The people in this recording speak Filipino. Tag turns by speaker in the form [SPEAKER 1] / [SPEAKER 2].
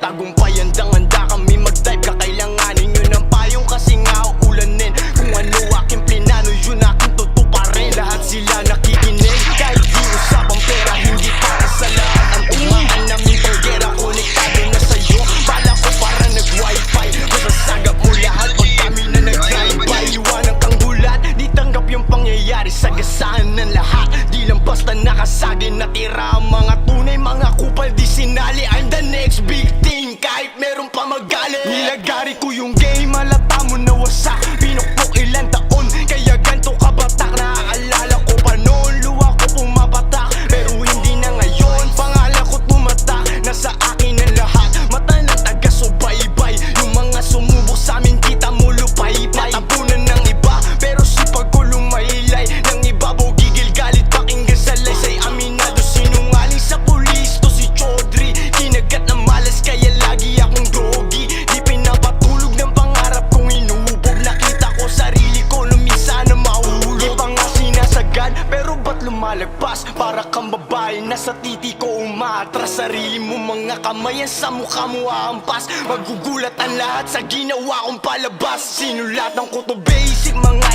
[SPEAKER 1] tagumpay, handang-handa kami mag-dive. Kakailanganin nyo ng payong kasi nga uulanin. Kung ano aking plinano, yun aking tutuparin. Lahat sila nakikinig, kahit di usapang pera, hindi para sa lahat. Ang tumaan namin panggera, konektado na sa'yo. Bala ko para nag-wifi, masasagap mo lahat pag kami na nag-drive-by. Iwanan kang gulat, di tanggap yung pangyayari, sagasaan ng lahat. Di lang basta nakasagin, natira ang mga tunay, mga kupal di sinali. I'm the next big thing, kahit meron pa magalit. Nilagari ko yung game, halata mo na wasak. Pinukpok ilang taon, kaya ganto kabatak. Naaalala ko pa noon, luwa ko pumapatak. Pero hindi na ngayon, pangalan ko tumatak. Nasa akin ang lahat, mata ng taga-subaybay. Yung mga sumubok sa amin, kita mo lupay-pay. Natapunan ng iba, pero sipag ko lumaylay. Ng ibabaw gigil, galit, pakinggan sa laysay. Aminado, sinungaling sa pulis, to si Chaudhry. Kinagat ng malas, kaya lagi akong drogi. Di pinapatulog ng pangarap kong inuubog. Nakita ko sarili ko, lumisa na mahulog. Di pa nga sinasagad, pero ba't lumalagpas? Para kang babae, nasa titi ko umaatras. Sarili mo mga kamay, sa mukha mo aampas. Magugulat ang lahat sa ginawa kong palabas. Sinulatan ko to basic mga